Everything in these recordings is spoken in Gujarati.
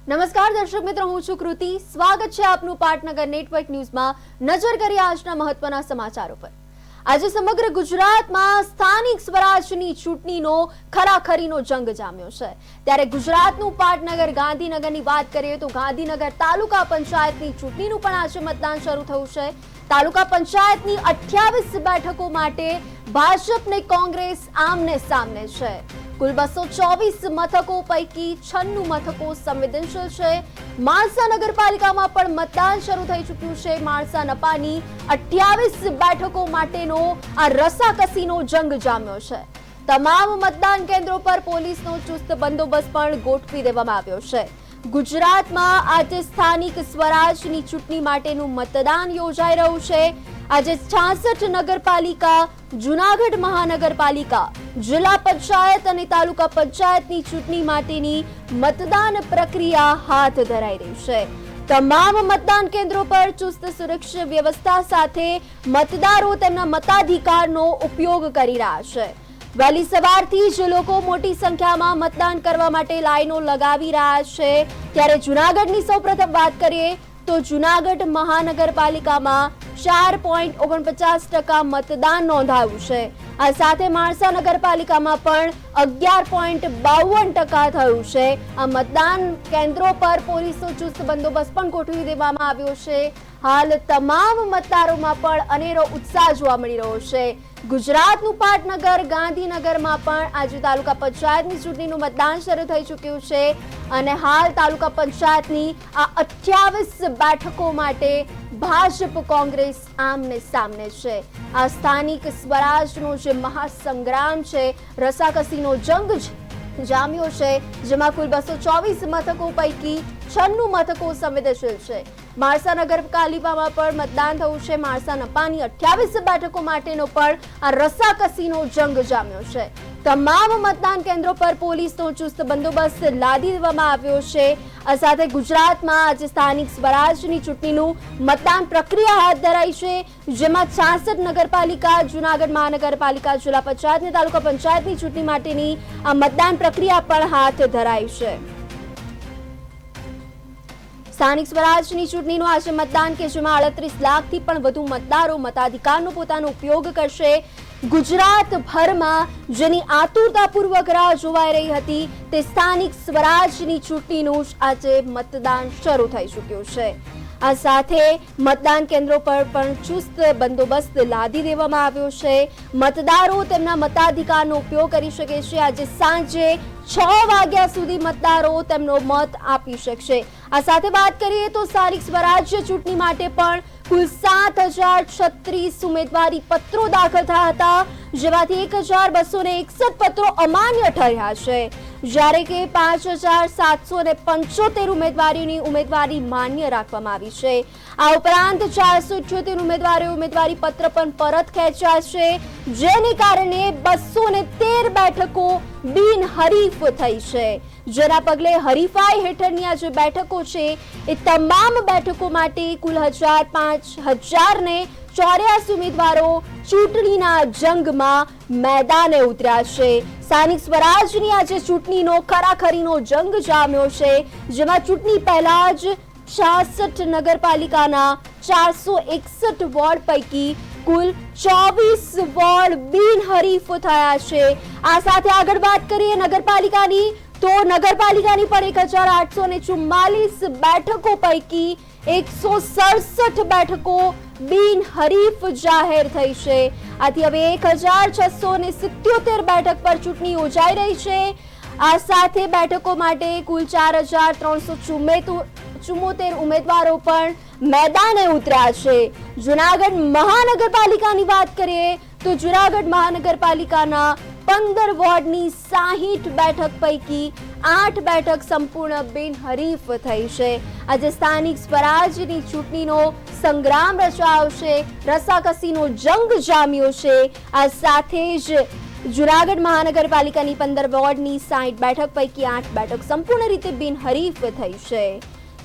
નમસ્કાર દર્શક મિત્રો, હું છું કૃતિ. સ્વાગત છે આપનું પાટનગર નેટવર્ક ન્યૂઝમાં. નજર કરીએ આજના મહત્વના સમાચારો પર. આજે સમગ્ર ગુજરાતમાં સ્થાનિક સ્વરાજની ચૂંટણીનો ખરાખરીનો જંગ જામ્યો છે. ત્યારે ગુજરાતનું પાટનગર ગાંધીનગરની વાત કરીએ તો ગાંધીનગર તાલુકા પંચાયતની ચૂંટણીનું પણ આજે મતદાન શરૂ થયું છે. તાલુકા પંચાયતની 28 બેઠકો માટે ભાજપ ને કોંગ્રેસ આમને સામને છે. કુલ 224 મથકો પૈકી 96 મથકો સંવેદનશીલ છે. માણસા નગરપાલિકામાં પણ મતદાન શરૂ થઈ ચૂક્યું છે. માણસા નપાની 28 બેઠકો માટેનો આ રસાકસીનો જંગ જામ્યો છે. તમામ મતદાન કેન્દ્રો પર પોલીસનો ચુસ્ત બંદોબસ્ત પણ ગોઠવી દેવામાં આવ્યો છે. ગુજરાતમાં આજે સ્થાનિક સ્વરાજની ચૂંટણી માટેનું મતદાન યોજાઈ રહ્યું છે. આજે 66 નગરપાલિકા, જૂનાગઢ મહાનગરપાલિકા, જિલ્લા પંચાયત અને તાલુકા પંચાયતની ચૂંટણી માટેની મતદાન પ્રક્રિયા હાથ ધરાઈ રહી છે. તમામ મતદાન કેન્દ્રો પર ચુસ્ત સુરક્ષા વ્યવસ્થા સાથે મતદારો તેમના મતાધિકારનો ઉપયોગ કરી રહ્યા છે. વહેલી સવારથી જ લોકો મોટી સંખ્યામાં મતદાન કરવા માટે લાઈનો લગાવી રહ્યા છે. ત્યારે જૂનાગઢની સૌપ્રથમ વાત કરીએ તો જૂનાગઢ મહાનગરપાલિકામાં 4.49% મતદાન નોંધાયું છે. આ સાથે માણસા નગરપાલિકામાં પણ 11.52% થયું છે. આ મતદાન કેન્દ્રો પર પોલીસનો ચુસ્ત બંદોબસ્ત પણ ગોઠવી દેવામાં આવ્યો છે. હાલ તમામ મતદારોમાં પણ અનેરો ઉત્સાહ જોવા મળી રહ્યો છે. ગુજરાતનું પાટનગર ગાંધીનગરમાં પણ આજે તાલુકા પંચાયતની ચૂંટણીનું મતદાન શરૂ થઈ ચૂક્યું છે અને હાલ તાલુકા પંચાયતની આ 28 બેઠકો માટે ભાજપ કોંગ્રેસ આમને સામને છે. આ સ્થાનિક સ્વરાજનો જે મહાસંગ્રામ છે, રસાકસીનો જંગ જામ્યો છે, જેમાં કુલ 224 મથકો પૈકી 96 મથકો સંવેદનશીલ છે. માણસા નગરપાલિકામાં પણ મતદાન થયું છે. માણસા નપાની 28 બેઠકો માટેનો પણ આ રસાકસીનો જંગ જામ્યો છે. તમામ મતદાન કેન્દ્રો પર પોલીસનો ચુસ્ત બંદોબસ્ત લાદી દેવામાં આવ્યો છે. આ સાથે ગુજરાતમાં આજે સ્થાનિક સ્વરાજની ચૂંટણીનું મતદાન પ્રક્રિયા હાથ ધરાઈ છે, જેમાં 66 નગરપાલિકા, જૂનાગઢ મહાનગરપાલિકા, જિલ્લા પંચાયત અને તાલુકા પંચાયતની ચૂંટણી માટેની આ મતદાન પ્રક્રિયા પણ હાથ ધરાઈ છે. સ્થાનિક સ્વરાજની ચૂંટણીનું આજે મતદાન કે જેમાં 38 લાખથી પણ વધુ મતદારો મતાધિકારનો પોતાનો ઉપયોગ કરશે. ગુજરાતભરમાં જેની આતુરતાપૂર્વક રાહ જોવાઈ રહી હતી તે સ્થાનિક સ્વરાજની ચૂંટણીનું આજે મતદાન શરૂ થઈ ચૂક્યું છે. આ સાથે મતદાન કેન્દ્રો પર પણ ચુસ્ત બંદોબસ્ત લાદી દેવામાં આવ્યો છે. મતદારો તેમના મતાધિકારનો ઉપયોગ કરી શકે છે. આજે સાંજે 6 વાગ્યા સુધી મતદારો તેમનો મત આપી શકશે. આ સાથે વાત કરીએ તો સ્થાનિક સ્વરાજ્ય ચૂંટણી માટે પણ કુલ 7036 ઉમેદવારી પત્રો દાખલ થયા હતા, જેમાંથી 1261 પત્રો અમાન્ય ઠર્યા છે, જ્યારે કે 5775 ઉમેદવારોની ઉમેદવારી માન્ય રાખવામાં આવી છે. આ ઉપરાંત 478 ઉમેદવારોએ ઉમેદવારી પત્ર પણ પરત ખેંચ્યા છે, જેને કારણે 213 બેઠકો બિનહરીફ થઈ છે. જેના પગલે હરીફાઈ હેઠળની આ જે બેઠકો છે એ તમામ બેઠકો માટે કુલ 1084 ઉમેદવારો ચૂંટણીના જંગમાં મેદાને ઉતર્યા છે. સ્થાનિક સ્વરાજની આજે ચૂંટણીનો ખરાખરીનો જંગ જામ્યો છે, જેમાં ચૂંટણી પહેલા જ 66 નગરપાલિકાના 461 વોર્ડ પૈકી કુલ 24 વોર્ડ બિનહરીફ થયા છે. આ સાથે આગળ વાત કરીએ નગરપાલિકાની તો નગરપાલિકાની પણ 1844 બેઠકો પૈકી 167 બેઠકો બિનહરીફ જાહેર થઈ છે. આથી હવે 1677 બેઠક પર ચૂંટણી યોજાઈ રહી છે. આ સાથે બેઠકો માટે કુલ 4374 ઉમેદવારો પણ મેદાને ઉતર્યા છે. જૂનાગઢ મહાનગરપાલિકાની વાત કરીએ તો જૂનાગઢ મહાનગરપાલિકાના 15 વોર્ડની 60 બેઠક પૈકી 8 બેઠક સંપૂર્ણ બિનહરીફ થઈ છે. આજે સ્થાનિક સ્વરાજની ચૂંટણીનો સંગ્રામ રચાયો છે, રસાકસીનો જંગ જામ્યો છે. આ સાથે જ જૂનાગઢ મહાનગરપાલિકાની 15 વોર્ડની 60 બેઠક પૈકી 8 બેઠક સંપૂર્ણ રીતે બિનહરીફ થઈ છે.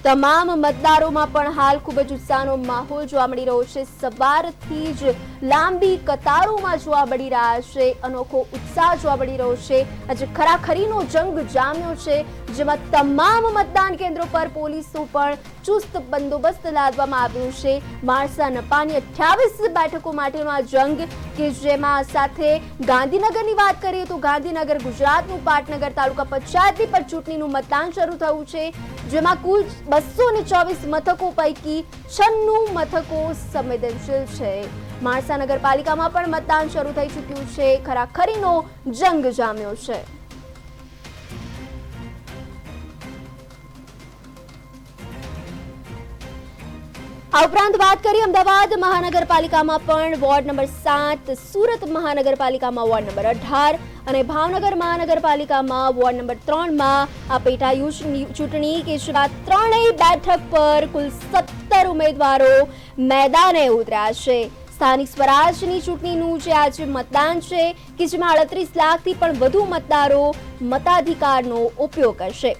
તમામ મતદારોમાં પણ હાલ ખૂબ જ ઉત્સાહનો માહોલ જોવા મળી રહ્યો છે. સવારથી જ લાંબી કતારોમાં જોવા મળી રહ્યા છે. અનોખો ઉત્સાહ જોવા મળી રહ્યો છે. આજે ખરાખરીનો જંગ જામ્યો છે, જેમાં તમામ મતદાન કેન્દ્રો પર પોલીસનો પણ ચુસ્ત બંદોબસ્ત લાદવામાં આવ્યો છે. માણસા નપાની 28 બેઠકો માટેનો આ જંગ કે જેમાં સાથે ગાંધીનગરની વાત કરીએ તો ગાંધીનગર ગુજરાતનું પાટનગર તાલુકા પંચાયતની પણ ચૂંટણીનું મતદાન શરૂ થયું છે, જેમાં કુલ 224 મથકો પૈકી 96 મથકો સંવેદનશીલ છે. માણસા નગરપાલિકામાં પણ મતદાન શરૂ થઈ ચૂક્યું છે. ખરાખરીનો જંગ જામ્યો છે. આ ઉપરાંત વાત કરીએ અમદાવાદ મહાનગરપાલિકામાં પણ વોર્ડ નંબર 7, સુરત મહાનગરપાલિકામાં વોર્ડ નંબર 18 અને ભાવનગર મહાનગરપાલિકામાં વોર્ડ નંબર 3માં આ પેટા ચૂંટણી કે જેમાં ત્રણેય બેઠક પર કુલ 17 ઉમેદવારો મેદાને ઉતર્યા છે. સ્થાનિક સ્વરાજની ચૂંટણીનું જે આજે મતદાન છે કે જેમાં 38 લાખથી પણ વધુ મતદારો મતાધિકારનો ઉપયોગ કરશે.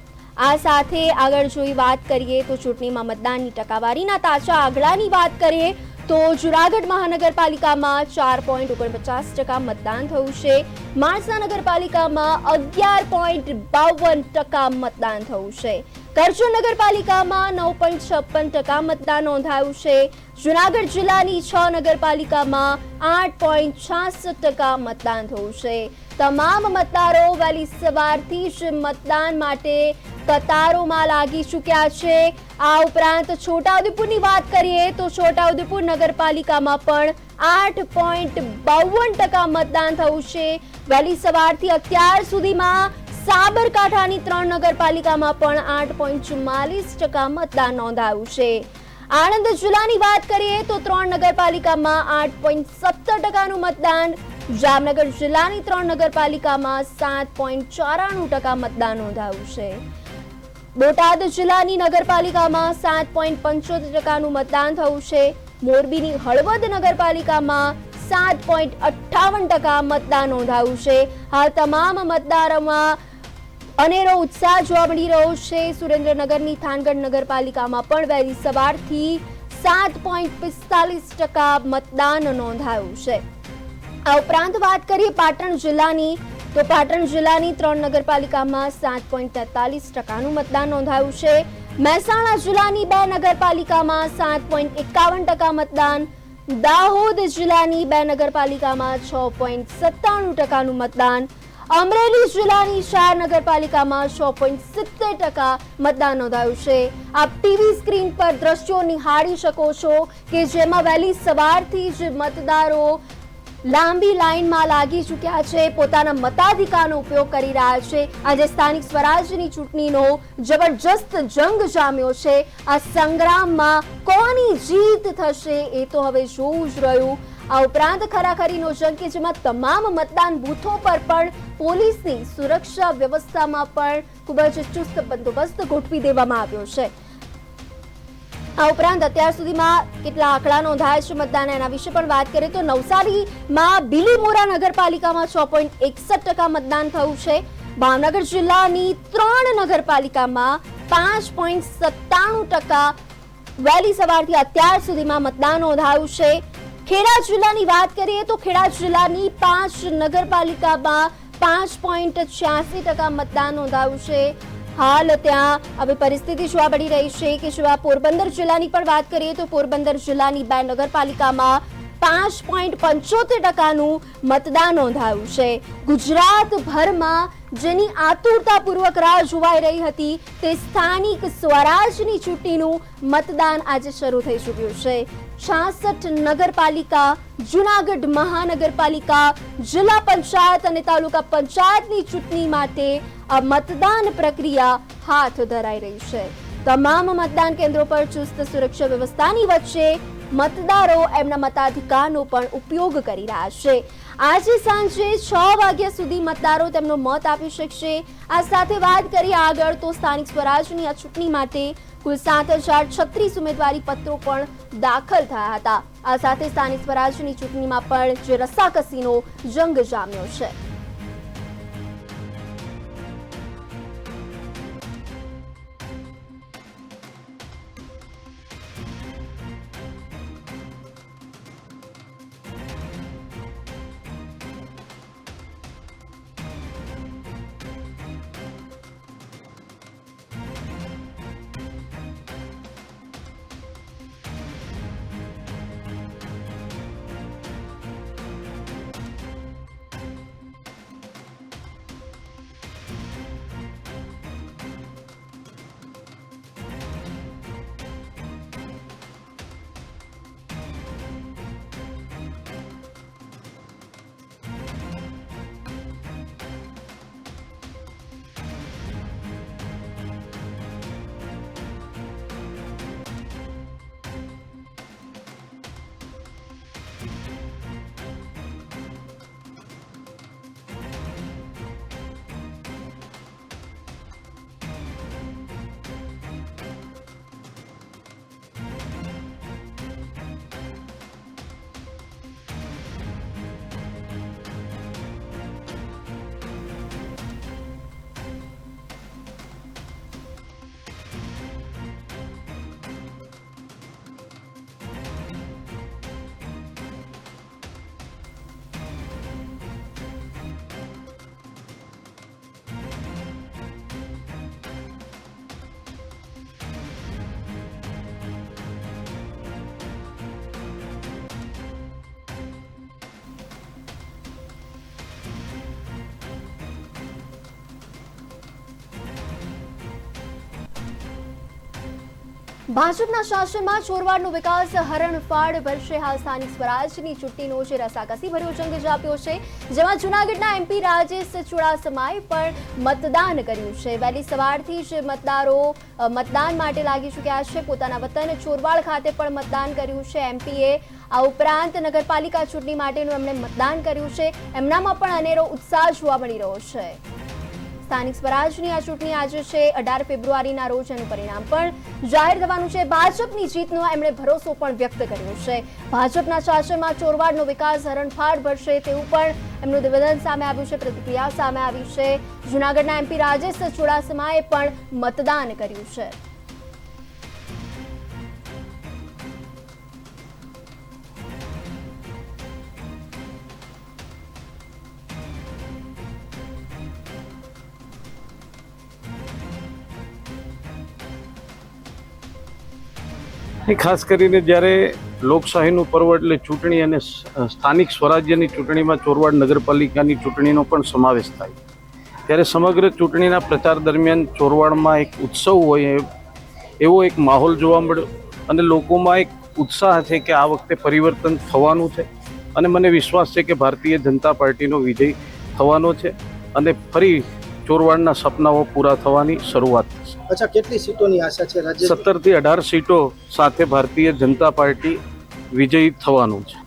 આ સાથે આગળ જોઈ વાત કરીએ તો ચૂંટણીમાં મતદાનની ટકાવારીના તાજા આંકડાની વાત કરીએ તો જુનાગઢ મહાનગરપાલિકામાં 4.49% મતદાન થયું છે. માણસા નગરપાલિકામાં 11.52% મતદાન થયું છે. કરજણ નગરપાલિકામાં 9.56% મતદાન નોંધાયું છે. જુનાગઢ જિલ્લાની 6 નગરપાલિકામાં 8.66% મતદાન થયું છે. તમામ મતદારો વહેલી સવારથી જ મતદાન માટે કતારોમાં લાગી ચૂક્યા છે. આ ઉપરાંત છોટાઉદેપુરની વાત કરીએ તો છોટાઉદેપુર નગરપાલિકામાં પણ 8.52% મતદાન થયું છે. વહેલી સવારથી અત્યાર સુધીમાં સાબરકાંઠાની 3 નગરપાલિકામાં પણ 8.44% મતદાન નોંધાયું છે. આણંદ જિલ્લાની વાત કરીએ તો 3 નગરપાલિકામાં 8.17% મતદાન, જામનગર જિલ્લાની 3 નગરપાલિકામાં 7.94% મતદાન નોંધાયું છે. બોટાદ જિલ્લાની નગરપાલિકામાં 7.75% મતદાન થયું છે. મોરબીની હળવદ નગરપાલિકામાં 7.58% મતદાન નોંધાયું છે. હાલ તમામ મતદારોમાં અનેરો ઉત્સાહ જોવા મળી રહ્યો છે. સુરેન્દ્રનગરની થાનગઢ નગરપાલિકામાં પણ વહેલી સવારથી 7.45% મતદાન નોંધાયું છે. આ ઉપરાંત વાત કરીએ પાટણ જિલ્લાની તો પાટણ જિલ્લાની 3 નગરપાલિકામાં 7.43% મતદાન નોંધાયું છે. મહેસાણા જિલ્લાની 2 નગરપાલિકામાં 7.51% મતદાન, દાહોદ જિલ્લાની 2 નગરપાલિકામાં 6.97% મતદાન, અમરેલી જિલ્લાની 4 નગરપાલિકામાં 6.70% મતદાન નોંધાયું છે. આપ ટીવી સ્ક્રીન પર દ્રશ્યો નિહાળી શકો છો કે જેમાં વહેલી સવારથી જ મતદારો લાંબી લાઈનમાં લાગી ચૂક્યા છે, પોતાના મતાધિકારનો ઉપયોગ કરી રહ્યા છે. આજે સ્થાનિક સ્વરાજની ચૂંટણીનો જબરજસ્ત જંગ જામ્યો છે. આ સંગ્રામમાં કોની જીત થશે એ તો હવે જોવું જ રહ્યું. આ ઉપરાંત ખરાખરીનો જંગ કે જેમાં તમામ મતદાન બૂથો પર પણ પોલીસની સુરક્ષા વ્યવસ્થામાં પણ ખૂબ જ ચુસ્ત બંદોબસ્ત ગોઠવી દેવામાં આવ્યો છે. આ ઉપરાંત અત્યાર સુધીમાં કેટલા આંકડા નોંધાયા છે મતદાન એના વિશે પણ વાત કરીએ તો નવસારીમાં બિલીમોરા નગરપાલિકામાં 6.61% મતદાન થયું છે. ભાવનગર જિલ્લાની 3 નગરપાલિકામાં 5.97% વહેલી સવારથી અત્યાર સુધીમાં મતદાન નોંધાયું છે. ખેડા જિલ્લાની વાત કરીએ તો ખેડા જિલ્લાની 5 નગરપાલિકામાં 5.86% મતદાન નોંધાયું છે. હાલ ત્યાં હવે પરિસ્થિતિ જોવા મળી રહી છે કે જો પોરબંદર જિલ્લાની પણ વાત કરીએ તો પોરબંદર જિલ્લાની 2 નગરપાલિકામાં 5.75%નું મતદાન નોંધાયું છે. ગુજરાતભરમાં જેની આતુરતાપૂર્વક રાહ જોવાઈ રહી હતી તે સ્થાનિક સ્વરાજની ચૂંટણીનું મતદાન આજે શરૂ થઈ ચૂક્યું છે. 66 નગરપાલિકા, જુનાગઢ મહાનગરપાલિકા, જિલ્લા પંચાયત અને તાલુકા પંચાયતની ચૂંટણી માટે આ મતદાન પ્રક્રિયા હાથ ધરાઈ રહી છે. તમામ મતદાન કેન્દ્રો પર ચુસ્ત સુરક્ષા વ્યવસ્થાની વચ્ચે મતદારો એમના મતાધિકારનો પણ ઉપયોગ કરી રહ્યા છે. આજે સાંજે 6 વાગ્યા સુધી મતદારો તેમનો મત આપી શકશે. આ સાથે વાત કરીએ આગળ તો સ્થાનિક સ્વરાજની આ ચૂંટણી માટે કુલ 7,036 ઉમેદવારી પત્રો પણ દાખલ થયા હતા. આ સાથે સ્થાનિક સ્વરાજની ચૂંટણીમાં પણ જે રસાકસીનો જંગ જામ્યો છે. ભાજપના શાસનમાં ચોરવાડનો વિકાસ હરણફાળ ભરશે. હાલ સ્થાનિક સ્વરાજની ચૂંટણીનો જે રસાકસી ભર્યો જંગ જાપ્યો છે, જેમાં જૂનાગઢના એમપી રાજેશ ચુડાસમાએ પણ મતદાન કર્યું છે. વહેલી સવારથી જ મતદારો મતદાન માટે લાગી ચૂક્યા છે. પોતાના વતન ચોરવાડ ખાતે પણ મતદાન કર્યું છે એમપીએ. આ ઉપરાંત નગરપાલિકા ચૂંટણી માટેનું એમણે મતદાન કર્યું છે. એમનામાં પણ અનેરો ઉત્સાહ જોવા મળી રહ્યો છે. સ્થાનિક સ્વરાજની આ ચૂંટણી આજે છે 18 ફેબ્રુઆરીના રોજ એનું પરિણામ પણ જાહેર થવાનું છે. ભાજપની જીતનો એમણે ભરોસો પણ વ્યક્ત કર્યો છે. ભાજપના શાસનમાં ચોરવાડનો વિકાસ હરણફાળ ભરશે તેવું પણ એમનું નિવેદન સામે આવ્યું છે, પ્રતિક્રિયા સામે આવી છે. જૂનાગઢના એમપી રાજેશ ચુડાસમાએ પણ મતદાન કર્યું છે. ખાસ કરીને જ્યારે લોકશાહીનું પર્વ એટલે ચૂંટણી અને સ્થાનિક સ્વરાજ્યની ચૂંટણીમાં ચોરવાડ નગરપાલિકાની ચૂંટણીનો પણ સમાવેશ થાય, ત્યારે સમગ્ર ચૂંટણીના પ્રચાર દરમિયાન ચોરવાડમાં એક ઉત્સવ હોય એવો એક માહોલ જોવા મળ્યો અને લોકોમાં એક ઉત્સાહ છે કે આ વખતે પરિવર્તન થવાનું છે અને મને વિશ્વાસ છે કે ભારતીય જનતા પાર્ટીનો વિજય થવાનો છે અને ફરી ચોરવાડના સપનાઓ પૂરા થવાની શરૂઆત થશે. અચ્છા, કેટલી સીટોની આશા છે? 17 થી 18 સીટો સાથે ભારતીય જનતા પાર્ટી વિજયી થવાનું છે.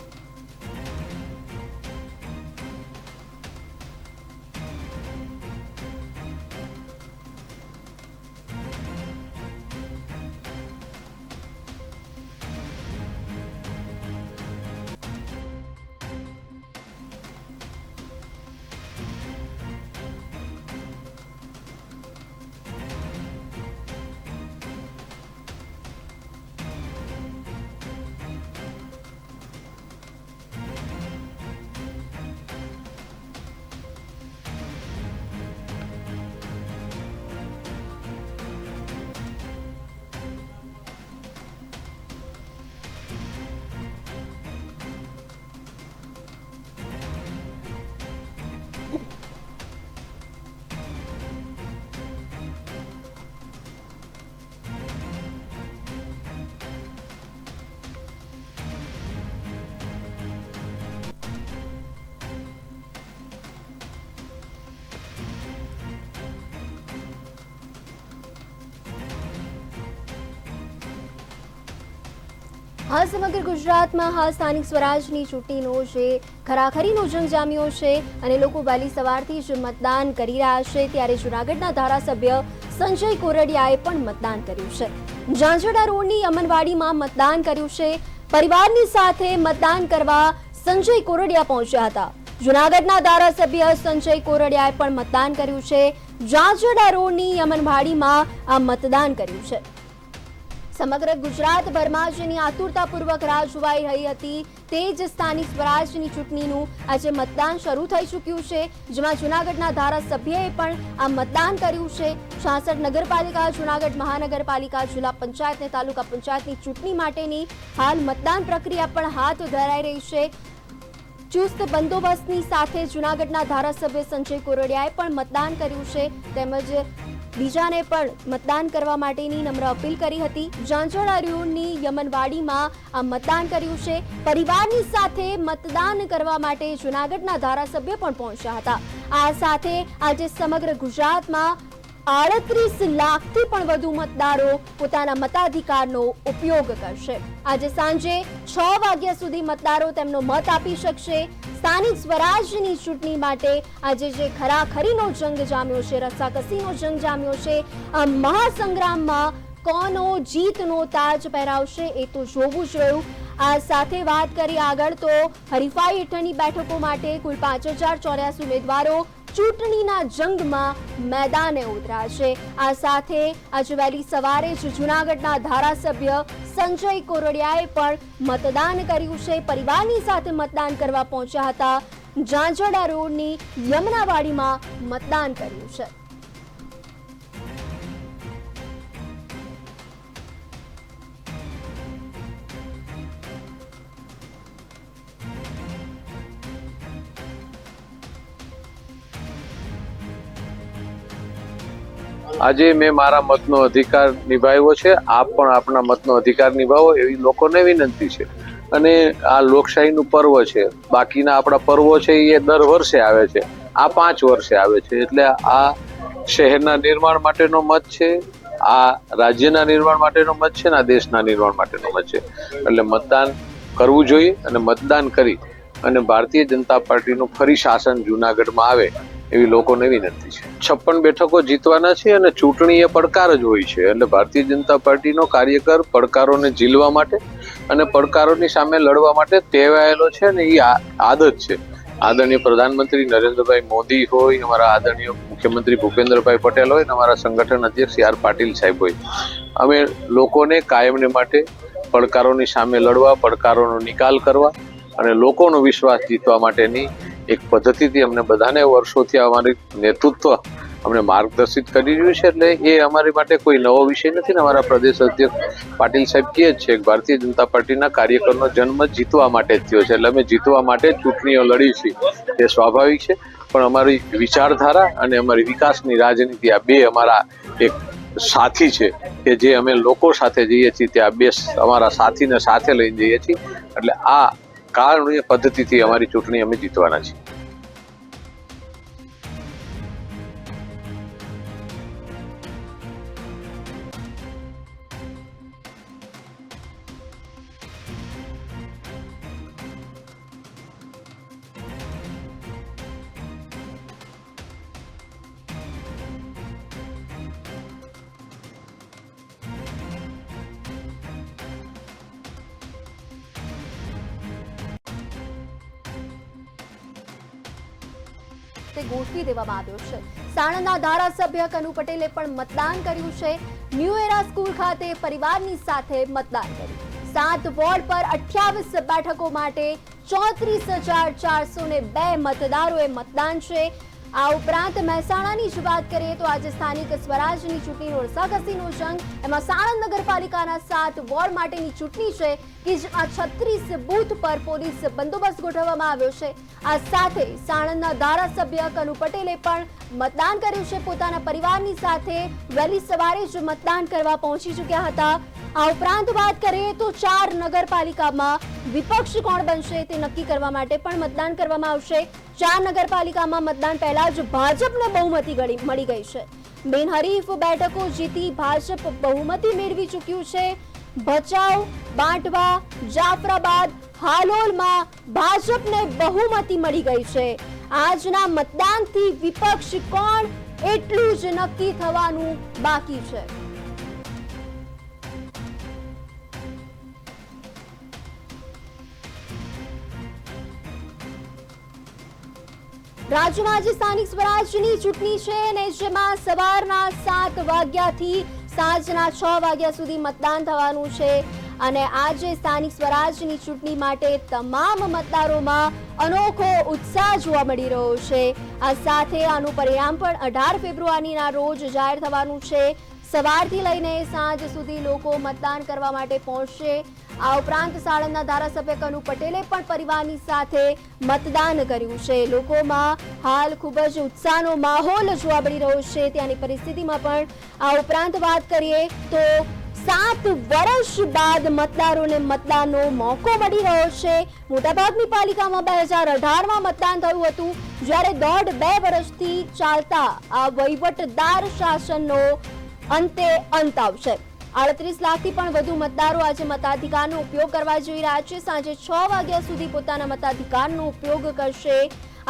હાલ સમગ્ર ગુજરાતમાં હાલ સ્થાનિક સ્વરાજની ચૂંટણીનો જે ખરાખરીનો જંગ જામ્યો છે અને લોકો વહેલી સવારથી જ મતદાન કરી રહ્યા છે, ત્યારે જૂનાગઢના ધારાસભ્ય સંજય કોરડિયાએ પણ મતદાન કર્યું છે. ઝાંઝરડા રોડની અમનવાડીમાં મતદાન કર્યું છે. પરિવારની સાથે મતદાન કરવા સંજય કોરડિયા પહોંચ્યા હતા. જૂનાગઢના ધારાસભ્ય સંજય કોરડિયાએ પણ મતદાન કર્યું છે. ઝાંઝરડા રોડની અમનવાડીમાં આ મતદાન કર્યું છે. સમગ્ર ગુજરાતભરમાં જેની આતુરતાપૂર્વક રાહ જોવાઈ રહી હતી તે જ સ્થાનિક સ્વરાજની ચૂંટણીનું આજે મતદાન શરૂ થઈ ચૂક્યું છે, જેમાં જૂનાગઢના ધારાસભ્યએ પણ આ મતદાન કર્યું છે. 66 નગરપાલિકા, જૂનાગઢ મહાનગરપાલિકા, જિલ્લા પંચાયત અને તાલુકા પંચાયતની ચૂંટણી માટેની હાલ મતદાન પ્રક્રિયા પણ હાથ ધરાઈ રહી છે. ચુસ્ત બંદોબસ્તની સાથે જૂનાગઢના ધારાસભ્ય સંજય કોરડિયાએ પણ મતદાન કર્યું છે, તેમજ બીજાને પણ મતદાન કરવા માટેની નમ્ર અપીલ કરી હતી. ઝાંઝરડા રોડની યમનવાડીમાં આ મતદાન કર્યું છે. પરિવારની સાથે મતદાન કરવા માટે જૂનાગઢના ધારાસભ્ય પણ પહોંચ્યા હતા. આ સાથે આજે સમગ્ર ગુજરાતમાં 38 લાખથી પણ વધુ મતદારો પોતાના મતાધિકારનો ઉપયોગ કરશે. આજે સાંજે 6 વાગ્યા સુધી મતદારો તેમનો મત આપી શકશે. સ્થાનિક સ્વરાજની ચૂંટણી માટે આજે જે ખરાખરીનો જંગ જામ્યો છે, રસાકસીનો જંગ જામ્યો છે, આ મહાસંગ્રામમાં કોનો જીતનો તાજ પહેરાવશે એ તો જોવું જ રહ્યું. આ સાથે વાત કરી આગળ તો હરીફાઈ હેઠળની બેઠકો માટે કુલ 5084 ઉમેદવારો ચૂંટણીના જંગમાં મેદાને ઉતર્યા છે. આ સાથે આજે વહેલી સવારે જ જૂનાગઢના ધારાસભ્ય સંજય કોરડિયાએ પણ મતદાન કર્યું છે. પરિવારની સાથે મતદાન કરવા પહોંચ્યા હતા. ઝાંઝરડા રોડની યમનાવાડીમાં મતદાન કર્યું છે. આજે મેં મારા મતનો અધિકાર નિભાવ્યો છે, આપ પણ આપના મતનો અધિકાર નિભાવો એવી લોકોને વિનંતી છે. અને આ લોકશાહીનું પર્વ છે, બાકીના આપણા પર્વો છે એ દર વર્ષે આવે છે, આ 5 વર્ષે આવે છે. એટલે આ શહેરના નિર્માણ માટેનો મત છે, આ રાજ્યના નિર્માણ માટેનો મત છે, ને આ દેશના નિર્માણ માટેનો મત છે. એટલે મતદાન કરવું જોઈએ અને મતદાન કરી અને ભારતીય જનતા પાર્ટીનું ફરી શાસન જૂનાગઢમાં આવે એવી લોકોને વિનંતી છે. 56 બેઠકો જીતવાના છે અને ચૂંટણી એ પડકાર જ હોય છે. એટલે ભારતીય જનતા પાર્ટીનો કાર્યકર પડકારોને ઝીલવા માટે અને પડકારોની સામે લડવા માટે ટેવાયેલો છે ને એ આદત છે. આદરણીય પ્રધાનમંત્રી નરેન્દ્રભાઈ મોદી હોય, અમારા આદરણીય મુખ્યમંત્રી ભૂપેન્દ્રભાઈ પટેલ હોય, અમારા સંગઠન અધ્યક્ષ આર પાટીલ સાહેબ હોય, અમે લોકોને કાયમને માટે પડકારોની સામે લડવા, પડકારોનો નિકાલ કરવા અને લોકોનો વિશ્વાસ જીતવા માટેની એક પદ્ધતિથી અમને બધાને વર્ષોથી અમારી નેતૃત્વ અમને માર્ગદર્શિત કરી રહ્યું છે. એટલે એ અમારી માટે કોઈ નવો વિષય નથી ને અમારા પ્રદેશ અધ્યક્ષ પાટીલ સાહેબ કહે જ છે કે ભારતીય જનતા પાર્ટીના કાર્યકરનો જન્મ જીતવા માટે જ થયો છે. એટલે અમે જીતવા માટે જ ચૂંટણીઓ લડી છીએ, એ સ્વાભાવિક છે. પણ અમારી વિચારધારા અને અમારી વિકાસની રાજનીતિ આ બે અમારા એક સાથી છે કે જે અમે લોકો સાથે જઈએ છીએ, ત્યાં બે અમારા સાથીને સાથે લઈને જઈએ છીએ. એટલે આ કારણ પદ્ધતિથી અમારી ચૂંટણી અમે જીતવાના છીએ. તે ગોઠવી દેવામાં આવ્યો છે. સાણંદના ધારાસભ્ય કનુ પટેલે પણ મતદાન કર્યું છે. ન્યૂ એરા સ્કૂલ ખાતે પરિવારની સાથે મતદાન કર્યું. 7 વોર્ડ પર 28 બેઠકો માટે 34,402 મતદારોએ મતદાન છે. આ ઉપરાંત મહેસાણાની જ વાત કરીએ તો આજે સ્થાનિક સ્વરાજની ચૂંટણીનો રસાકસીનો જંગ. એમાં સાણંદ નગરપાલિકાના 7 વોર્ડ માટેની ચૂંટણી છે કે જેમાં 36 બૂથ પર પોલીસ બંદોબસ્ત ગોઠવવામાં આવ્યો છે. આ સાથે સાણંદના ધારાસભ્ય કનુ પટેલે પણ મતદાન કર્યું છે. પોતાના પરિવારની સાથે વહેલી સવારે જ મતદાન કરવા પહોંચી ચૂક્યા હતા. આ ઉપરાંત વાત કરીએ તો 4 નગરપાલિકામાં વિપક્ષ કોણ બનશે તે નક્કી કરવા માટે પણ મતદાન કરવામાં આવશે. 4 નગરપાલિકામાં મતદાન પહેલા જ ભાજપને બહુમતી મળી ગઈ છે. બિનહરીફ બેઠકો જીતી ભાજપ બહુમતી મેળવી ચૂક્યું છે. ભચાઉ, બાંટવા, જાફરાબાદ, હાલોલમાં ભાજપને બહુમતી મળી ગઈ છે. આજના મતદાનથી વિપક્ષ કોણ એટલું જ નક્કી થવાનું બાકી છે. રાજ્યમાં આજે સ્થાનિક સ્વરાજની ચૂંટણી છે અને જેમાં સવારના 7 વાગ્યાથી સાંજના 6 વાગ્યા સુધી મતદાન થવાનું છે. અને આજે સ્થાનિક સ્વરાજની ચૂંટણી માટે તમામ મતદારોમાં અનોખો ઉત્સાહ જોવા મળી રહ્યો છે. આ સાથે આનું પરિણામ પણ 18 ફેબ્રુઆરીના રોજ જાહેર થવાનું છે. સવારથી લઈને સાંજ સુધી લોકો મતદાન કરવા માટે પહોંચશે. આ ઉપરાંત સાણંદના ધારાસભ્ય કનુ પટેલે પણ પરિવારની સાથે મતદાન કર્યું છે. લોકોમાં હાલ ખૂબ જ ઉત્સાહનો માહોલ જોવા મળી રહ્યો છે. ત્યાંની પરિસ્થિતિમાં પણ આ ઉપરાંત વાત કરીએ તો 7 વર્ષ બાદ મતદારોને મતદાનનો મોકો મળી રહ્યો છે. મોટાભાગની પાલિકામાં 2018માં મતદાન થયું હતું, જ્યારે 1.5-2 વર્ષથી ચાલતા આ વહીવટદાર શાસનનો અંતે અંત આવશે. 38 લાખથી પણ વધુ મતદારો આજે મતાધિકારનો ઉપયોગ કરવા જઈ રહ્યા છે. સાંજે 6 વાગ્યા સુધી પોતાના મતાધિકારનો ઉપયોગ કરશે.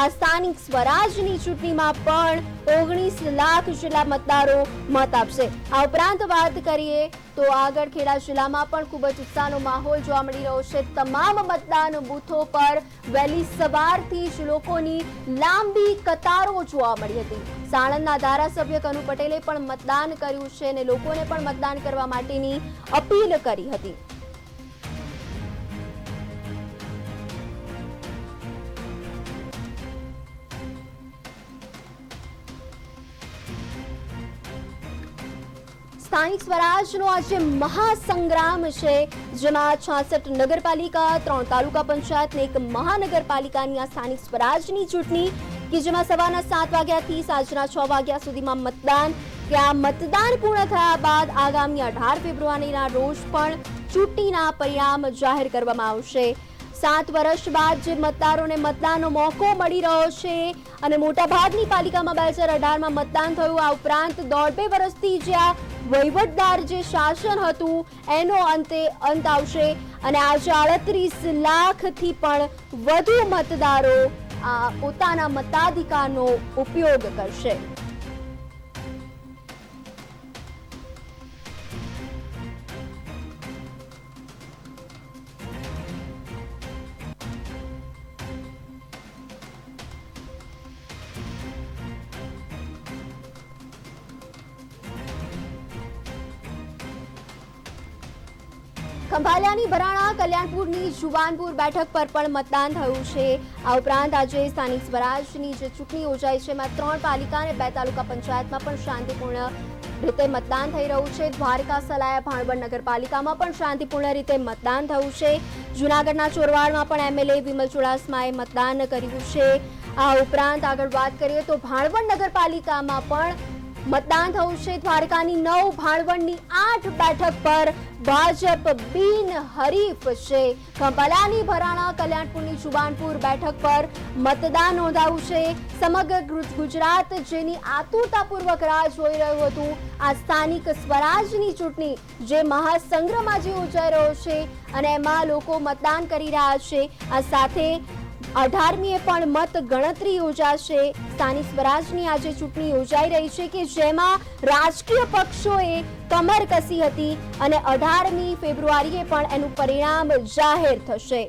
આ સ્થાનિક સ્વરાજની ચૂંટણીમાં પણ 19 લાખ જેટલા મતદારો મત આપશે. આ ઉપરાંત વાત કરીએ તો આગળ ખેડા જિલ્લામાં પણ ખૂબ જ ઉત્સાહનો માહોલ જોવા મળી રહ્યો છે. તમામ મતદાન બૂથો પર વહેલી સવારથી જ લોકોની લાંબી કતારો જોવા મળી હતી. સાણંદના ધારાસભ્ય કનુ પટેલે પણ મતદાન કર્યું છે અને લોકોને પણ મતદાન કરવા માટેની અપીલ કરી હતી. સ્થાનિક સ્વરાજનો આજે મહાસંગ્રામ છે, જેમાં 66 નગરપાલિકા, 3 તાલુકા પંચાયત ને 1 મહાનગરપાલિકાની આ સ્થાનિક સ્વરાજની ચૂંટણી કે જેમાં સવારના 7 વાગ્યાથી સાંજના 6 વાગ્યા સુધીમાં મતદાન કે આ મતદાન પૂર્ણ થયા બાદ આગામી 18 ફેબ્રુઆરીના રોજ પણ ચૂંટણીના પરિણામ જાહેર કરવામાં આવશે. 7 વર્ષ બાદ જે મતદારોને મતદાનનો મોકો મળી રહ્યો છે અને મોટાભાગની પાલિકામાં 2018માં મતદાન થયું. આ ઉપરાંત 1.5 વર્ષથી જે આ વહીવટદાર જે શાસન હતું એનો અંત આવશે અને આજે 38 લાખથી પણ વધુ મતદારો પોતાના મતાધિકારનો ઉપયોગ કરશે. ખંભાલિયાની ભરાણા, કલ્યાણપુરની જુવાનપુર બેઠક પર પણ મતદાન થયું છે. આ ઉપરાંત આજે સ્થાનિક સ્વરાજની જે ચૂંટણી યોજાઈ છે એમાં 3 પાલિકા અને 2 તાલુકા પંચાયતમાં પણ શાંતિપૂર્ણ રીતે મતદાન થઈ રહ્યું છે. દ્વારકા, સલાયા, ભાણવડ નગરપાલિકામાં પણ શાંતિપૂર્ણ રીતે મતદાન થયું છે. જૂનાગઢના ચોરવાડમાં પણ એમએલએ વિમલ ચુડાસમાએ મતદાન કર્યું છે. આ ઉપરાંત આગળ વાત કરીએ તો ભાણવડ નગરપાલિકામાં પણ મતદાન થયું છે. દ્વારકાની 9, ભાણવડની 8 બેઠક પર ભાજપ બિનહરીફ છે. ખંભાલિયાની ભરાણા, કલ્યાણપુરની જુવાનપુર બેઠક પર મતદાન નોંધાયું છે. સમગ્ર ગુજરાત જેની આતુરતાપૂર્વક રાહ જોઈ રહ્યું હતું આ સ્થાનિક સ્વરાજની ચૂંટણી જે મહાસંગ્રામ આજે યોજાઈ રહ્યો છે અને એમાં લોકો મતદાન કરી રહ્યા છે. આ સાથે 18મીએ પણ મત ગણતરી યોજાશે. સ્થાનિક સ્વરાજની આજે ચૂંટણી યોજાઈ રહી છે કે જેમાં રાજકીય પક્ષોએ કમર કસી હતી અને 18મી ફેબ્રુઆરીએ પણ એનું પરિણામ જાહેર થશે.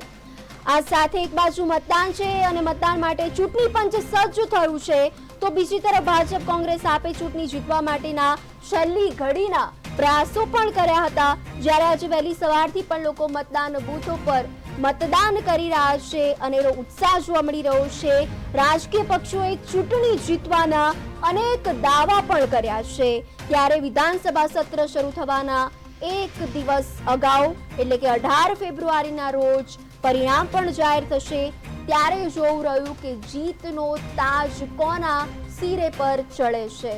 આ સાથે એક બાજુ મતદાન છે અને મતદાન માટે ચૂંટણી પંચ સજ્જ થયું છે તો બીજી તરફ ભાજપ કોંગ્રેસ આપે ચૂંટણી જીતવા માટેના છેલ્લી ઘડીના પ્રયાસો પણ કર્યા હતા. જ્યારે આજે વહેલી સવારથી પણ લોકો મતદાન બૂથો પર મતદાન કરી રહ્યા છે અને એનો ઉત્સાહ જોવા મળી રહ્યો છે. રાજકીય પક્ષોએ ચૂંટણી જીતવાના અનેક દાવા પણ કર્યા છે. ત્યારે વિધાનસભા સત્ર શરૂ થવાના એક દિવસ અગાઉ એટલે કે 18 ફેબ્રુઆરીના રોજ પરિણામ પણ જાહેર થશે. ત્યારે જોવું રહ્યું કે જીતનો તાજ કોના સિરે પર ચડે છે.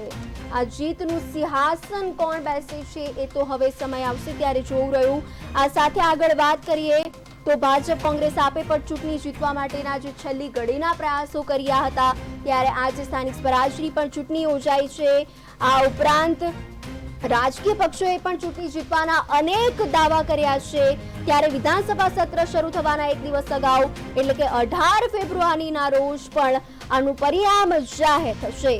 આ જીતનું સિંહાસન કોણ બેસે છે એ તો હવે સમય આવશે ત્યારે જોવું રહ્યું. આ સાથે આગળ વાત કરીએ તો ભાજપ કોંગ્રેસ આપે પણ ચૂંટણી જીતવા માટેના જે છેલ્લી ઘડીના પ્રયાસો કર્યા હતા ત્યારે આજે સ્થાનિક સ્વરાજની પણ ચૂંટણી યોજાઈ છે. આ ઉપરાંત રાજકીય પક્ષોએ પણ ચૂંટણી જીતવાના અનેક દાવા કર્યા છે. ત્યારે વિધાનસભા સત્ર શરૂ થવાના એક દિવસ અગાઉ એટલે કે 18 ફેબ્રુઆરીના રોજ પણ આનું પરિણામ જાહેર થશે.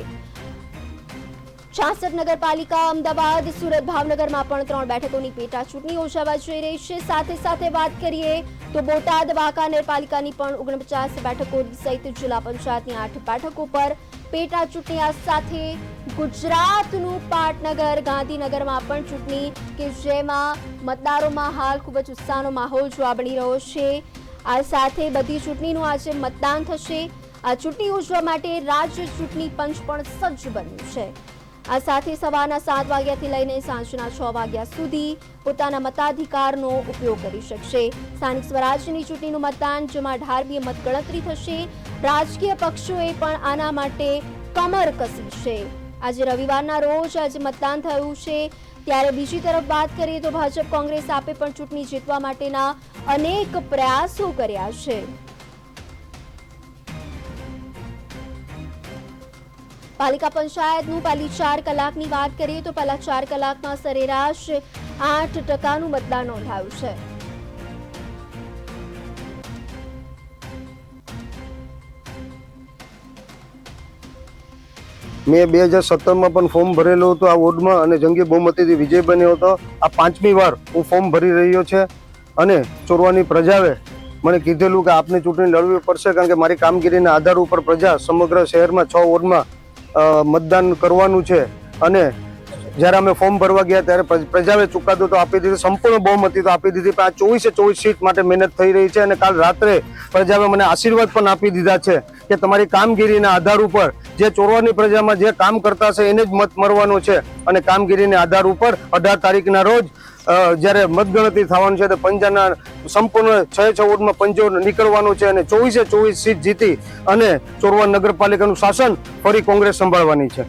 66 નગરપાલિકા, અમદાવાદ, સુરત, ભાવનગરમાં પણ 3 બેઠકોની પેટા ચૂંટણી યોજાવા જઈ રહી છે. સાથે સાથે વાત કરીએ તો બોટાદ, વાંકાનેર પાલિકાની પણ 49 બેઠકો સહિત જિલ્લા પંચાયતની 8 બેઠકો પર પેટા ચૂંટણી. આ સાથે ગુજરાતનું પાટનગર ગાંધીનગરમાં પણ ચૂંટણી કે જેમાં મતદારોમાં હાલ ખૂબ જ ઉત્સાહનો માહોલ જોવા મળી રહ્યો છે. આ સાથે બધી ચૂંટણીનું આજે મતદાન થશે. આ ચૂંટણી યોજવા માટે રાજ્ય ચૂંટણી પંચ પણ સજ્જ બન્યું છે. આ સાથે સવારના 7 વાગ્યાથી લઈને સાંજના 6 વાગ્યા સુધી પોતાના મતાધિકારનો ઉપયોગ કરી શકશે. સ્થાનિક સ્વરાજની ચૂંટણીનું મતદાન જેમાં 18મીએ મતગણતરી થશે. રાજકીય પક્ષોએ પણ આના માટે કમર કસી છે. આજે રવિવારના રોજ આજે મતદાન થયું છે. ત્યારે બીજી તરફ વાત કરીએ તો ભાજપ કોંગ્રેસ આપે પણ ચૂંટણી જીતવા માટેના અનેક પ્રયાસો કર્યા છે. પાલિકા પંચાયતનું પહેલી 4 કલાકની વાત કરીએ તો પહેલા 4 કલાકમાં સરેરાશ 8% મતદાન નોંધાયું છે. મેં 2017માં પણ ફોર્મ ભરેલું હતું આ વોર્ડમાં અને જંગી બહુમતીથી વિજય બન્યો હતો. આ 5મી વાર હું ફોર્મ ભરી રહ્યો છે અને ચોરવાની પ્રજાએ મને કીધેલું કે આપને ચૂંટણી લડવી પડશે કારણ કે મારી કામગીરીના આધાર ઉપર પ્રજા સમગ્ર શહેરમાં 6 વોર્ડમાં મતદાન કરવાનું છે. અને જ્યારે અમે ફોર્મ ભરવા ગયા ત્યારે પ્રજાએ ચુકાદો તો આપી દીધો, સંપૂર્ણ બહુમતી તો આપી દીધી, પણ આ 24 સીટ માટે મહેનત થઈ રહી છે. અને કાલ રાત્રે પ્રજાએ મને આશીર્વાદ પણ આપી દીધા છે કે તમારી કામગીરીના આધાર ઉપર જે ચોરવાની પ્રજામાં જે કામ કરતા છે એને જ મત મળવાનો છે. અને કામગીરીના આધાર ઉપર 18 તારીખના રોજ જ્યારે મતગણતરી થવાનું છે તો પંજાના સંપૂર્ણ 6 વોર્ડમાં પંજો નીકળવાનું છે અને 24 સીટ જીતી અને ચોરવાડ નગરપાલિકાનું શાસન ફરી કોંગ્રેસ સંભાળવાની છે.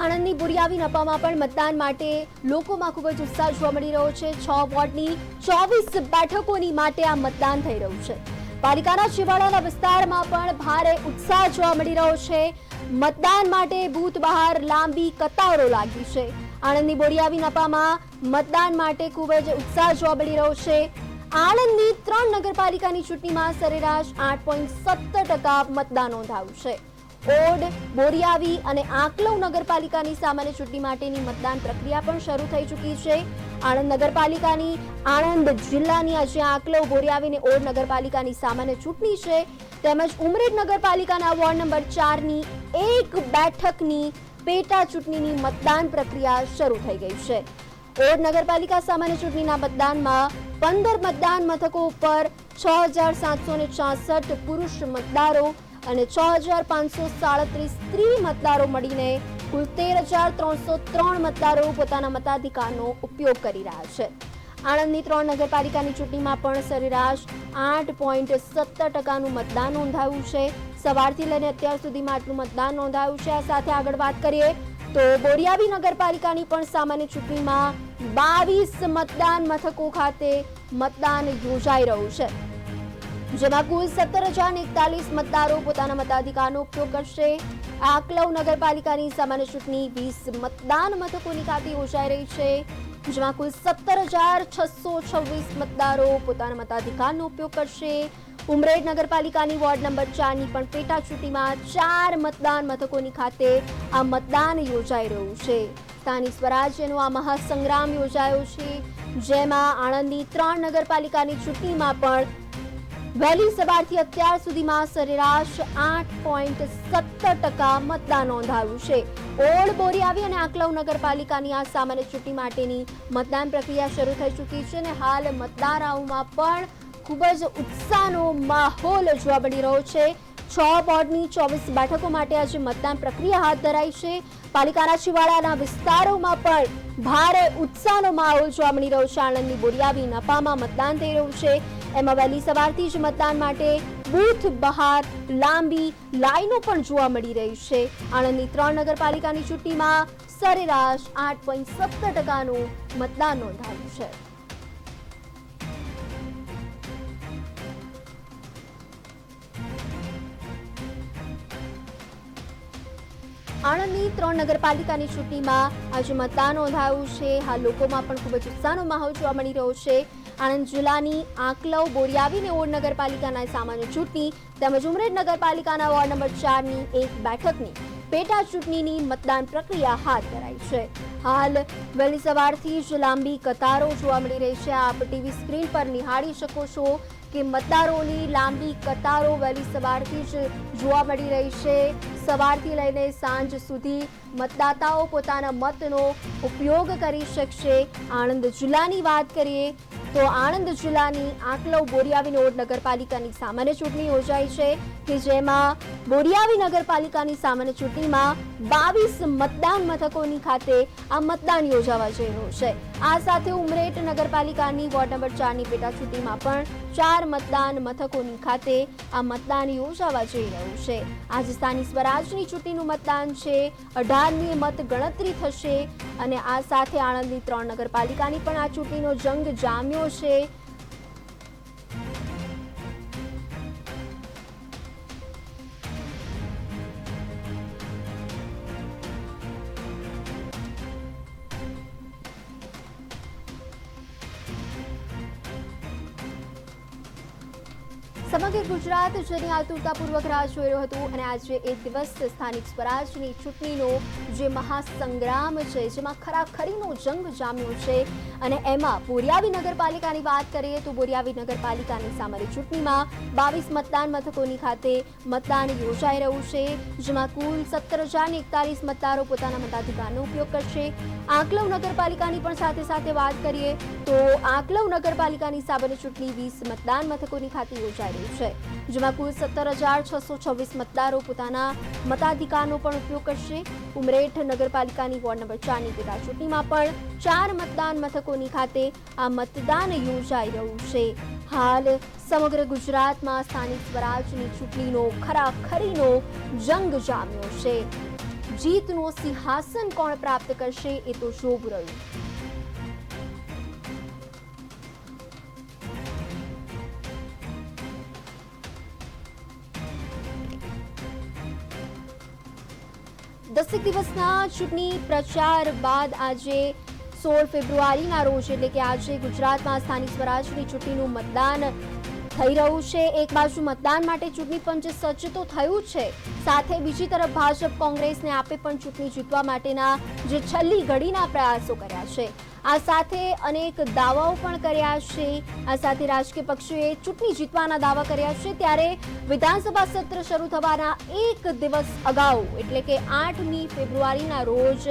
આણંદની બોરિયાવી નપામાં પણ મતદાન માટે લોકોમાં ખૂબ જ ઉત્સાહ જોવા મળી રહ્યો છે. 6 વોર્ડની 24 બેઠકોની માટે આ મતદાન થઈ રહ્યું છે. પાલિકાના છેવાડાના વિસ્તારમાં પણ ભારે ઉત્સાહ જોવા મળી રહ્યો છે. મતદાન માટે બૂથ બહાર લાંબી કતારો લાગી છે. આણંદની બોરિયાવી નપામાં મતદાન માટે ખૂબ જ ઉત્સાહ જોવા મળી રહ્યો છે. આણંદની 3 નગરપાલિકાની ચૂંટણીમાં સરેરાશ 8.17% મતદાન નોંધાયું છે. ઓડ, બોરિયાવી અને આંકલવ નગરપાલિકાની સામાન્ય ચૂંટણી માટેની મતદાન પ્રક્રિયા પણ શરૂ થઈ ચૂકી છે. આણંદ નગરપાલિકાની આણંદ જિલ્લાની આજે આંકલવ, બોરિયાવી અને ઓડ નગરપાલિકાની સામાન્ય ચૂંટણી છે. તેમજ ઉમરેઠ નગરપાલિકાના વોર્ડ નંબર 4ની એક બેઠકની પેટા ચૂંટણીની મતદાન પ્રક્રિયા શરૂ થઈ ગઈ છે. ઓડ નગરપાલિકા સામાન્ય ચૂંટણીના મતદાનમાં 15 મતદાન મથકો ઉપર 6,766 પુરુષ મતદારો અને 6,537 સ્ત્રી મતદારો મળીને કુલ 13,303 મતદારો પોતાના મતાધિકારનો ઉપયોગ કરી રહ્યા છે. આણંદની 3 નગરપાલિકાની ચૂંટણીમાં પણ સરેરાશ 8.17%નું મતદાન નોંધાયું છે. સવારથી લઈને અત્યાર સુધીમાં આટલું મતદાન નોંધાયું છે. આ સાથે આગળ વાત કરીએ તો બોરિયાવી નગરપાલિકાની પણ સામાન્ય ચૂંટણીમાં 22 મતદાન મથકો ખાતે મતદાન યોજાઈ રહ્યું છે, જેમાં કુલ 17,041 મતદારો પોતાના મતાધિકારનો ઉપયોગ કરશે. આંકલવ નગરપાલિકાની સામાન્ય ચૂંટણી 20 મતદાન મથકોની ખાતે યોજાઈ રહી છે, જેમાં કુલ 17,626 મતદારો પોતાના મતાધિકારનો ઉપયોગ કરશે. ઉમરેઠ નગરપાલિકાની વોર્ડ નંબર 4ની પણ પેટા ચૂંટણીમાં 4 મતદાન મથકોની ખાતે આ મતદાન યોજાઈ રહ્યું છે. સ્થાનિક સ્વરાજ્યનો આ મહાસંગ્રામ યોજાયો છે, જેમાં આણંદની 3 નગરપાલિકાની ચૂંટણીમાં પણ વહેલી સવારથી અત્યાર સુધીમાં સરેરાશ 8.17% મતદાન નોંધાયું છે. ઓડ, બોરિયાવી અને આંકલવ નગરપાલિકાની આ સામાન્ય ચૂંટણી માટેની મતદાન પ્રક્રિયા શરૂ થઈ ચૂકી છે અને હાલ મતદારોમાં પણ ખૂબ જ ઉત્સાહનો માહોલ જોવા મળી રહ્યો છે. 6 વોર્ડની 24 બેઠકો માટે આજે મતદાન પ્રક્રિયા હાથ ધરાઈ છે. પાલિકાના છેવાડાના વિસ્તારોમાં પણ ભારે ઉત્સાહનો માહોલ જોવા મળી રહ્યો છે. આણંદની બોરિયાવી નપામાં મતદાન થઈ રહ્યું છે. એમાં વહેલી સવારથી જ મતદાન માટે બૂથ બહાર લાંબી લાઈનો પણ જોવા મળી રહી છે. આણંદની 3 નગરપાલિકાની ચૂંટણીમાં સરેરાશ 8.17%નું મતદાન નોંધાયું છે. આણંદની 3 નગરપાલિકાની ચૂંટણીમાં આજે મતદાન નોંધાયું છે. હાલ લોકોમાં પણ ખૂબ જ ઉત્સાહનો માહોલ જોવા મળી રહ્યો છે. આણંદ જિલ્લાની આંકલવ, બોરિયાવી અને ઓડ નગરપાલિકાના સામાન્ય ચૂંટણી તેમજ ઉમરેઠ નગરપાલિકાના વોર્ડ નંબર 4ની એક બેઠકની પેટા ચૂંટણીની મતદાન પ્રક્રિયા હાથ ધરાઈ છે. હાલ વહેલી સવારથી જ લાંબી કતારો જોવા મળી રહી છે. આપ ટીવી સ્ક્રીન પર નિહાળી શકો છો કે મતદારોની લાંબી કતારો વહેલી સવારથી જ જોવા મળી રહી છે. સવારથી લઈને સાંજ સુધી મતદાતાઓ પોતાના મતનો ઉપયોગ કરી શકશે. આણંદ જિલ્લાની વાત કરીએ તો આણંદ જિલ્લાની આંકલવ, બોરિયાવી અને ઓડ નગરપાલિકાની સામાન્ય ચૂંટણી યોજાઈ છે કે જેમાં બોરિયાવી નગરપાલિકાની સામાન્ય ચૂંટણીમાં 22 મતદાન મથકોની ખાતે આ મતદાન યોજાવા જઈ રહ્યું છે. આ સાથે ઉમરેઠ નગરપાલિકાની વોર્ડ નંબર 4ની પેટા ચૂંટણીમાં પણ 4 મતદાન મથકોની ખાતે આ મતદાન યોજાવા જઈ રહ્યું છે. આજે સ્થાનિક સ્વરાજની ચૂંટણીનું મતદાન છે. 18મી મત ગણતરી થશે અને આ સાથે આણંદની 3 નગરપાલિકાની પણ આ ચૂંટણીનો જંગ જામ્યો છે. સમગ્ર ગુજરાત જેની આતુરતાપૂર્વક રાહ જોઈ રહ્યું હતું અને આજે એક દિવસ સ્થાનિક સ્વરાજની ચૂંટણીનો જે મહાસંગ્રામ છે, જેમાં ખરાખરીનો જંગ જામ્યો છે અને એમાં બોરિયાવી નગરપાલિકાની વાત કરીએ તો બોરિયાવી નગરપાલિકાની સામાન્ય ચૂંટણીમાં 22 મતદાન મથકોની ખાતે મતદાન યોજાઈ રહ્યું છે, જેમાં કુલ 17,041 મતદારો પોતાના મતાધિકારનો ઉપયોગ કરશે. આંકલવ નગરપાલિકાની પણ સાથે સાથે વાત કરીએ તો આંકલવ નગરપાલિકાની સામાન્ય ચૂંટણી 20 મતદાન મથકોની ખાતે યોજાઈ રહી છે, જેમાં કુલ 17,626 મતદારો પોતાના મતાધિકારનો પણ ઉપયોગ કરશે. ઉમરેઠ નગરપાલિકાની વોર્ડ નંબર 4ની પેટા ચૂંટણીમાં પણ 4 મતદાન મથકોની ખાતે આ મતદાન યોજાઈ રહ્યું છે. હાલ સમગ્ર ગુજરાતમાં સ્થાનિક સ્વરાજની ચૂંટણીનો ખરાખરીનો જંગ જામ્યો છે, જીતનો સિંહાસન કોણ પ્રાપ્ત કરશે એ તો જોવું રહ્યું. દસેક દિવસના ચૂંટણી પ્રચાર બાદ આજે 16 ફેબ્રુઆરીના રોજ એટલે કે આજે ગુજરાતમાં સ્થાનિક સ્વરાજની ચૂંટણીનું મતદાન થઈ રહ્યું છે. એક બાજુ મતદાન માટે ચૂંટણી પંચ સજ્જ તો થયું છે, સાથે બીજી તરફ ભાજપ કોંગ્રેસને આપે પણ ચૂંટણી જીતવા માટેના જે છેલ્લી ઘડીના પ્રયાસો કર્યા છે. આ સાથે અનેક દાવાઓ પણ કર્યા છે. આ સાથે રાજકીય પક્ષોએ ચૂંટણી જીતવાના દાવા કર્યા છે. ત્યારે વિધાનસભા સત્ર શરૂ થવાના એક દિવસ અગાઉ એટલે કે 8મી ફેબ્રુઆરીના રોજ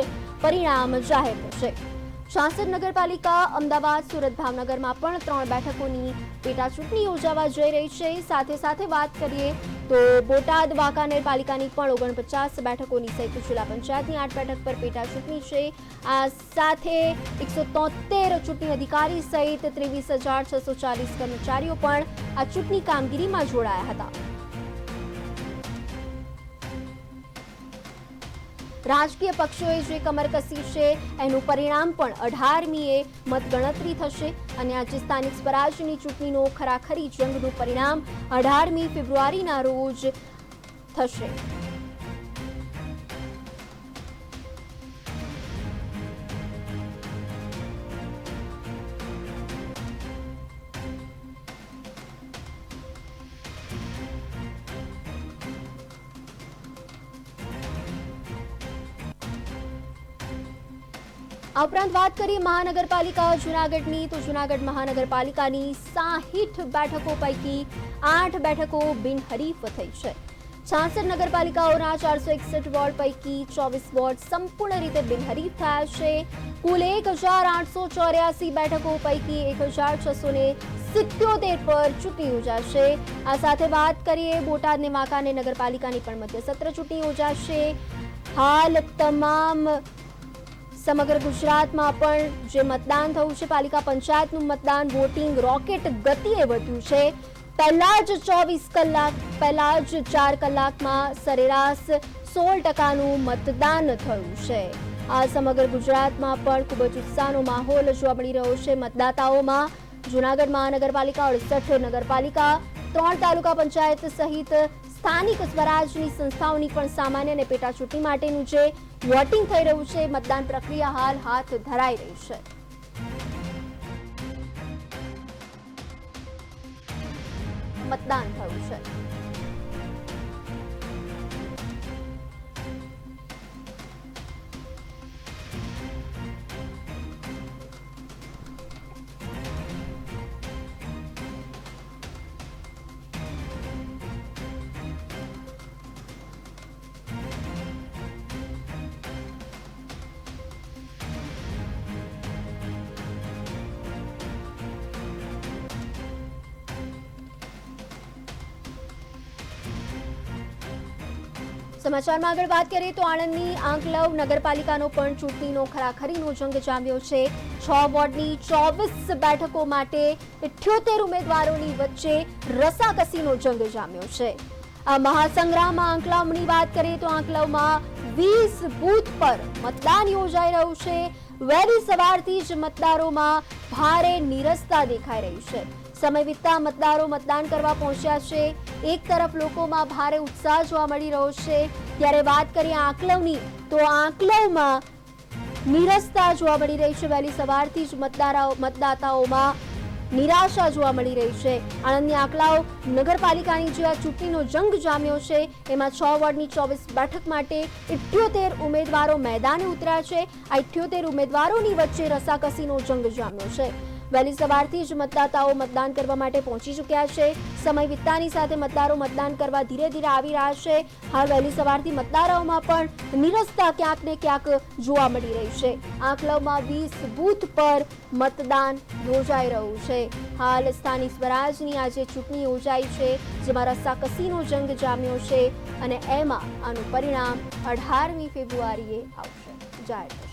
પરિણામ જાહેર થશે. 66 નગરપાલિકા અમદાવાદ, સુરત, ભાવનગરમાં પણ 3 બેઠકોની પેટા ચૂંટણી યોજાવા જઈ રહી છે. સાથે સાથે વાત કરીએ તો બોટાદ, વાંકાનેર પાલિકાની પણ 49 બેઠકોની સહિત જિલ્લા પંચાયતની 8 બેઠક પર પેટા ચૂંટણી છે. આ સાથે 173 ચૂંટણી અધિકારી સહિત 23,640 કર્મચારીઓ પણ આ ચૂંટણી કામગીરીમાં જોડાયા હતા. રાજકીય પક્ષોએ જે કમર કસી છે એનું પરિણામ પણ 18મીએ મતગણતરી થશે અને આજે સ્થાનિક સ્વરાજની ચૂંટણીનો ખરાખરી જંગનું પરિણામ 18મી ફેબ્રુઆરીના રોજ થશે. આ ઉપરાંત વાત કરીએ મહાનગરપાલિકા જૂનાગઢની તો જૂનાગઢ મહાનગરપાલિકાની 60 બેઠકો પૈકી 8 બેઠકો બિનહરીફ થઈ છે. 66 નગરપાલિકાઓના 461 વોર્ડ પૈકી 24 વોર્ડ સંપૂર્ણ રીતે બિનહરીફ થયા છે. કુલ 1,884 બેઠકો પૈકી 1,677 પર ચૂંટણી યોજાશે. આ સાથે વાત કરીએ બોટાદ અને વાંકાનેર નગરપાલિકાની પણ મધ્ય સત્ર ચૂંટણી યોજાશે. હાલ તમામ સમગ્ર ગુજરાતમાં પણ જે મતદાન થયું છે પાલિકા પંચાયતનું મતદાન વોટિંગ રોકેટ ગતિએ વધ્યું છે. પહેલા જ 4 કલાકમાં સરેરાશ 16% મતદાન થયું છે. આ સમગ્ર ગુજરાતમાં પણ ખૂબ જ ઉત્સાહનો માહોલ જોવા મળી રહ્યો છે મતદાતાઓમાં. જૂનાગઢ મહાનગરપાલિકા 68 નગરપાલિકા 3 તાલુકા પંચાયત સહિત સ્થાનિક સ્વરાજની સંસ્થાઓની પણ સામાન્ય અને પેટા ચૂંટણી માટેનું જે વોટિંગ થઈ રહ્યું છે મતદાન પ્રક્રિયા હાલ હાથ ધરાઈ રહી છે. મતદાન થયું છે. સમાચારમાં આગળ વાત કરીએ તો આણંદની આંકલવ નગરપાલિકાનો પણ ચૂંટણીનો ખરાખરીનો જંગ જામ્યો છે. 6 વોર્ડની 24 બેઠકો માટે 78 ઉમેદવારોની વચ્ચે રસાકસીનો જંગ જામ્યો છે. આ મહાસંગ્રામમાં આંકલવની વાત કરીએ તો આંકલવમાં 20 બૂથ પર મતદાન યોજાઈ રહ્યું છે. વહેલી સવારથી જ મતદારોમાં ભારે નીરસતા દેખાઈ રહી છે. સમય વીતતા મતદારો મતદાન કરવા પહોંચ્યા છે. એક તરફ લોકોમાં ભારે ઉત્સાહ જોવા મળી રહ્યો છે ત્યારે વાત કરીએ આંકલવની તો આંકલવમાં નીરસતા જોવા મળી રહી છે. વહેલી સવારથી જ મતદાતાઓમાં નિરાશા જોવા મળી રહી છે. આણંદની આંકલાવ નગરપાલિકાની જે આ ચૂંટણીનો જંગ જામ્યો છે એમાં 6 વોર્ડની 24 બેઠક માટે 78 ઉમેદવારો મેદાને ઉતર્યા છે. આ 78 ઉમેદવારોની વચ્ચે રસાકસીનો જંગ જામ્યો છે. વહેલી સવારથી જ મતદાતાઓ મતદાન કરવા માટે પહોંચી ચૂક્યા છે. સમય વીતતાની સાથે મતદારો મતદાન કરવા ધીરે ધીરે આવી રહ્યા છે. હાલ વહેલી સવારથી મતદારોમાં પણ નિરસતા ક્યાંક ને ક્યાંક જોવા મળી રહી છે. આંકલવમાં 20 બૂથ પર મતદાન યોજાઈ રહ્યું છે. હાલ સ્થાનિક સ્વરાજની આજે ચૂંટણી યોજાઈ છે જેમાં રસાકસીનો જંગ જામ્યો છે અને એમાં આનું પરિણામ 18મી ફેબ્રુઆરીએ આવશે જાહેર થશે.